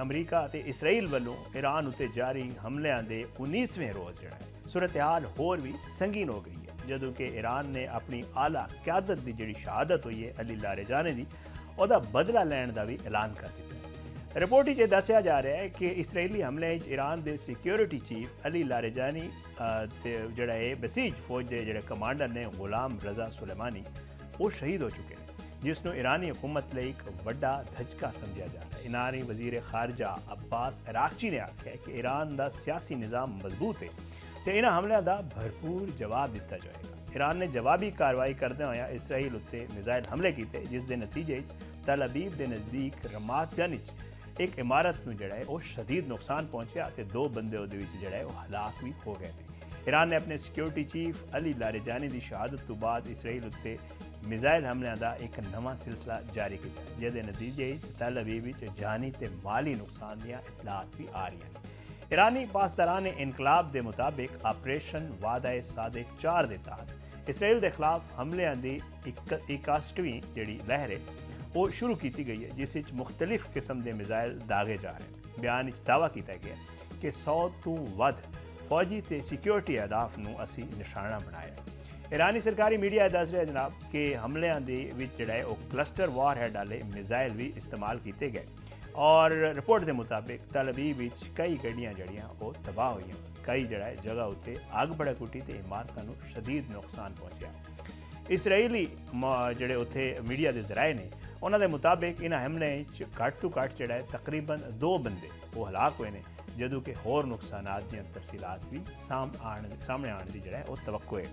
America ਅਤੇ Israel ਵੱਲੋਂ Iran ਉੱਤੇ ਜਾਰੀ ਹਮਲਿਆਂ ਦੇ 19ਵੇਂ ਰੋਜ਼ ਜਿਹੜਾ सूरत हाल होर भी संगीन हो गई है, जदों कि ईरान ने अपनी आला क्यादत की जी शहादत हुई है अली लारेजानी की, उसका बदला लैन का भी ऐलान कर दिया है। रिपोर्ट में दसिया जा रहा है कि इसराइली हमले ईरान के सिक्योरिटी चीफ अली लारेजानी जोड़ा है बसीज फौज के जोड़े कमांडर ने गुलाम रजा सुलेमानी वो शहीद हो चुके हैं, जिसनों ईरानी हुकूमत लिए एक वड्डा धचका समझा जा रहा है। ईरानी वजीर खारजा अब्बास अरागची ने आख्या कि ईरान का सियासी निज़ाम मजबूत है तो इन्होंने हमलों का भरपूर जवाब दिता जाएगा। ईरान ने जवाबी कार्रवाई करते हुए इसराइल उत्ते मिसाइल हमले किए, जिस के नतीजे तल अबीब के नज़दीक रमात गंज एक इमारत में जोड़ा है वो शदीद नुकसान पहुँचा तो 2 बंदे वो जोड़ा है वो हलाक भी हो गए थे। ईरान ने अपने सिक्योरिटी चीफ अली लारेजानी की शहादत तो बाद इसराइल उत्ते मिसाइल हमलों का एक नवा सिलसिला जारी किया, जिसके नतीजे तल अबीब जानी तो माली नुकसान दी इतलात भी आ रही हैं। ईरानी पासदारान इनकलाब के मुताबिक ऑपरेशन वादा सादिक 4 के तहत इसराइल के खिलाफ हमलों की 61वीं जी लहर है वो शुरू की गई है, जिस मुख्तलिफ किस्म के मिसाइल दागे जा रहे हैं। बयान दावा किया गया कि 100 तो वध फौजी तो सिक्योरिटी अहदाफ को असी निशाना बनाया। ईरानी सरकारी मीडिया दस रहा जनाब कि हमलों के जोड़ा है वो क्लस्टर वार हेड वाले मिसाइल भी इस्तेमाल किए गए और रिपोर्ट के मुताबिक तल अबीब कई गड्डियां जड़ियाँ वो तबाह हुई, कई जड़ा है जगह उत्ते अग भड़क उठी तो इमारतों को शदीद नुकसान पहुँचा। इसराइली जोड़े उत्थे मीडिया के जराए ने उन्होंने मुताबिक इन्होंने हमले घट तो घट जोड़ा है तकरीबन 2 बंदे वो हलाक हुए हैं, जदों कि होर नुकसान दी तफसीलात भी सामने आने की जोड़ा है वो तवक्को है।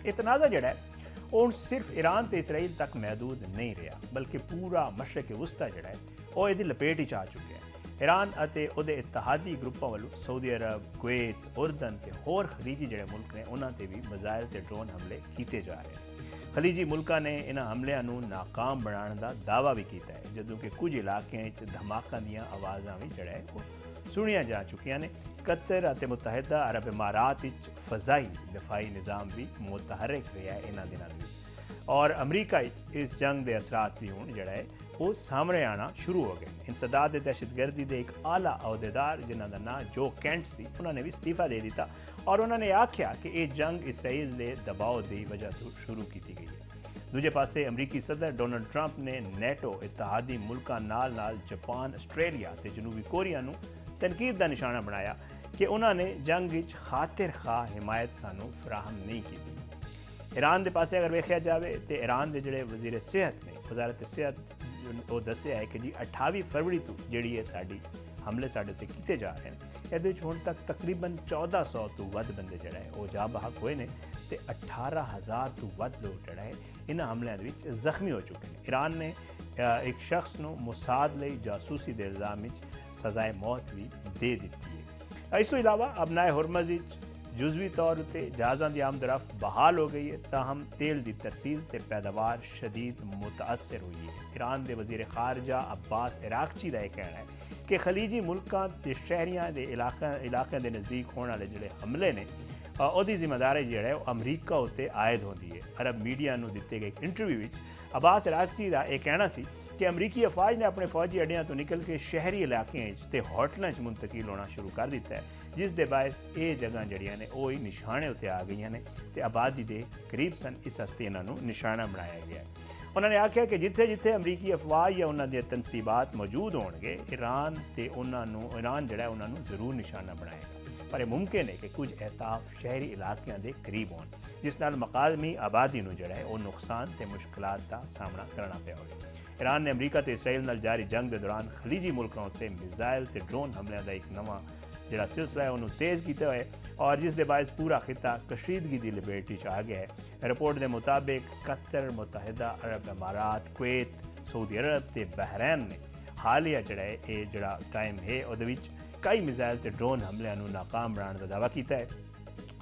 ये तनाज़ा जोड़ा है वो सिर्फ ईरान तो इसराइल तक महदूद नहीं रहा, बल्कि पूरा मशरक वस्ता जोड़ा है वो ये लपेट ही आ चुके हैं। ईरान और उसके इतिहादी ग्रुपों वालों सऊदी अरब, कुवैत, उर्दन ते होर खलीजी जोड़े मुल्क ने उन्होंने भी मिसाइल ते ड्रोन हमले किए जा रहे हैं। खलीजी मुल्कों ने इन्होंने हमलों को नाकाम बनाने का दावा भी किया है, जदों कि कुछ इलाकों धमाकों दी आवाज़ा भी जोड़ा है वो सुनिया जा चुकियां ने। कतर और मुतहदा अरब इमारात फजाई दफाई निज़ाम भी मुतहरक रहा है इन्होंने दिनों और अमरीका इस जंग के असरात भी हूँ जोड़ा है वो सामने आना शुरू हो गए। इंसदाद दहशतगर्दी के एक आला अहदेदार जिन्हों का नाम जो कैंट सी उन्होंने भी इस्तीफा दे दिता और उन्होंने आख्या कि यह जंग इसराइल के दबाव की वजह तो शुरू की गई है। दूजे पासे अमरीकी सदर डोनाल्ड ट्रंप ने नेटो इतिहादी मुल्कों नाल जापान, आस्ट्रेलिया ते जनूबी कोरिया नूं तनकीद का निशाना बनाया कि उन्होंने जंग खातिर खा हिमायत सानू फराहम नहीं की। ईरान के पासे अगर वेख्या जाए तो ईरान के जोड़े वजीर सेहत ने वजारत सेहत वो दसिया है कि जी 28 फरवरी तो जी है साड़ी हमले साढ़े ते किए जा रहे हैं, ये हुण तक तकरीबन 1400 तो वध बंदे जोड़ा है वो जा बहक हुए हैं तो 18,000 तो वध लोग जोड़ा है इन हमलों के जख्मी हो चुके हैं। ईरान ने एक शख्स को मुसाद लई जासूसी के इल्जाम सजाए मौत भी दे दी है। इस इलावा अबनाए हुरमज़ जुजवी तौर पर जहाज़ों की आमदरफ्त बहाल हो गई है, ताहम तेल की तरसील ते पैदावार शदीद मुतासर हुई है। ईरान के वजीर खारजा अब्बास अरागची का यह कहना है कि खलीजी मुल्कों के शहरियों के इलाकों के नज़दीक होने वाले जोड़े हमले ने उसकी जिम्मेदारी जो है अमरीका उत्ते आयद होती है। अरब मीडिया को दिते गए एक इंटरव्यू में अब्बास अरागची का यह कहना सी कि अमरीकी अफवाज ने अपने फौजी अड्डियां तो निकल के शहरी इलाकों ते होटलों मुंतकिल होना शुरू कर दिता है, जिस दे बायस ये जगह जड़ियाँ ने वो ही निशाने उत्ते आ गई ने ते आबादी के करीब सन इस हस्ते इन्हों निशाना बनाया गया है। उन्होंने आख्या कि जिथे जिथे अमरीकी अफवाज या उन्होंने तनसीबात मौजूद होंगे ईरान ते ईरान जोड़ा उन्होंने जरूर निशाना बनाएगा, पर यह मुमकिन है कि कुछ एहताफ शहरी इलाकों के करीब होन जिस नाल मकामी आबादी को जोड़ा है वो नुकसान ते मुश्किलात का सामना करना पिया हो। ईरान ने अमरीका ते इसराइल नाल जारी जंग के दौरान खलीजी मुल्कों उत्ते मिसाइल ते ड्रोन हमलों का एक नवा जोड़ा सिलसिला है उन्होंने तेज़ किया हुआ है और जिस दे बायस पूरा खिता कशीदगी की लपेट आ गया है। रिपोर्ट के मुताबिक कतर, मुतहदा अरब इमारात, कुवैत, सऊदी अरब ते बहरैन ने हालिया जोड़ा है ये जोड़ा टाइम है वो कई मिसाइल ते ड्रोन हमलों को नाकाम बनाने का दावा किया है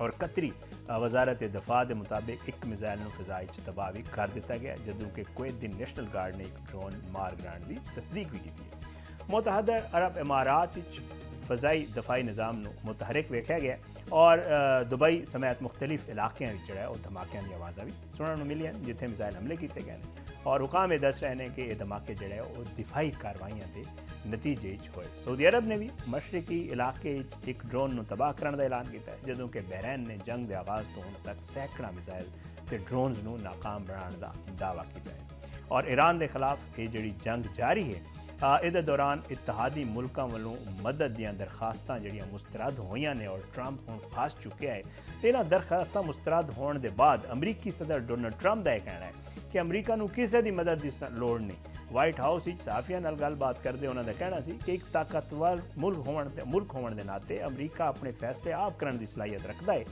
और कतरी वजारत दफा के मुताबिक एक मिसाइल को फिजाई तबाह भी कर दिता गया, जदों कि कुवैत दी नेशनल गार्ड ने एक ड्रोन मार गिराने की तस्दीक भी की है। मुतहदा अरब इमारात फ़ज़ाई दफाई निज़ाम को मुतहरिक वेख्या गया और दुबई समेत मुख्तलिफ इलाकों जो है धमाकों की आवाज़ा भी सुनने को मिली हैं जिथे मिसाइल हमले किए गए हैं और हुकाम दस रहे हैं कि ये धमाके जड़े वो दिफाई कार्रवाइयां के नतीजे होए। सऊदी अरब ने भी मशरकी इलाके एक ड्रोन को तबाह करने का ऐलान किया है, जदों कि बहरैन ने जंग के आगाज़ तो हुण तक सैकड़ा मिसाइल ते ड्रोन्स को नाकाम बनाने का दावा किया है। और ईरान के खिलाफ ये जी जंग जारी है, इहदे दौरान इत्तेहादी मुल्कों वालों मदद दियां दरखास्तां जिहड़ियां मुस्तरद होईयां ने और ट्रंप हुण फस चुकिया है। तो इन्हां दरखास्तां मुस्तरद होने के बाद अमरीकी सदर डोनाल्ड ट्रंप का यह कहना है कि अमरीका नूं किसी की मदद की लोड़ नहीं। वाइट हाउस सहाफियां नाल गलबात करते उन्होंने कहना सी कि एक ताकतवर मुल्क होने के नाते अमरीका अपने फैसले आप करने की सलाहियत रखता है,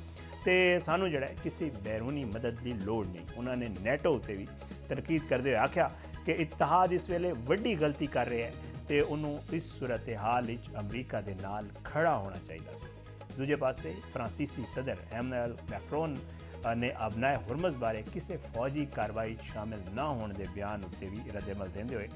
तो सानू जड़ा किसी बैरूनी मदद की लोड़ नहीं। उन्होंने नैटो उत्ते भी तनकीद करते हुए आख्या कि इत्तेहाद इस वेले वड्डी गलती कर रहे हैं, तो उन्होंने इस सूरत हाल अमरीका के नाल खड़ा होना चाहिए। दूजे पासे फ्रांसीसी सदर एमैनुअल मैक्रोन ने अबनाए हुरमज़ बारे किसी फौजी कार्रवाई शामिल ना होने के बयान उत्ते भी रद्दमल देंदे हुए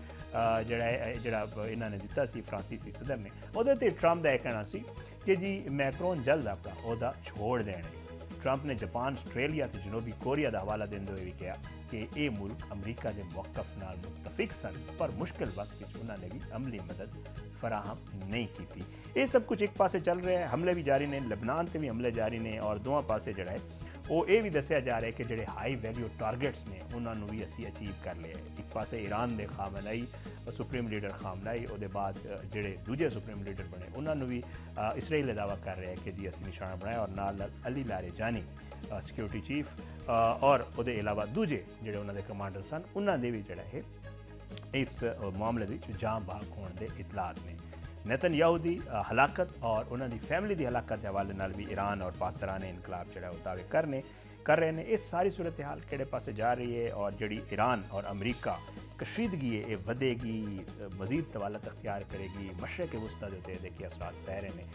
जड़ा इन्होंने दिता सी फ्रांसीसी सदर ने उहदे ते ट्रंप का यह कहना सी कि जी मैक्रोन जल्द अपना ओहदा छोड़ देने। ट्रंप ने जापान, आस्ट्रेलिया ते जनूबी कोरिया का हवाला देंदे हुए भी कहा कि ये मुल्क अमरीका के मौकफ नाल मुतफिक सन, पर मुश्किल वक्त उन्होंने भी अमली मदद फराहम नहीं की। ये सब कुछ एक पासे चल रहा है, हमले भी जारी ने, लबनान से भी हमले जारी ने, और दोवां पासे जड़ा है वो ये भी दसिया जा रहा है कि जोड़े हाई वैल्यू टारगेट्स ने उन्होंने भी असी अचीव कर लिया है। एक पासे ईरान के खामनाई सुप्रीम लीडर खामनाई, उसके बाद जोड़े दूजे सुप्रीम लीडर बने उन्होंने भी इसराइल दावा कर रहे हैं कि जी असी निशाना बनाया, और नाल अली लारेजानी सिक्योरिटी चीफ और उसके अलावा दूजे जोड़े उन्होंने कमांडर सन उन्होंने भी जोड़ा है इस मामले में जाम भाग होने के इतलात ने। नेतन्याहू दी हलाकत और उन्होंनी फैमिली की हलाकत के हवाले नाल भी ईरान और पासदाराने इनकलाब जो दावे कर रहे हैं। इस सारी सूरत हाल किहड़े पासे जा रही है, और जी ईरान और अमरीका कशीदगी है ये वधेगी, मजीद तवालत अख्तियार करेगी, मशरक़ वुस्ता के उत्ते देखिए असरात पै रहे हैं।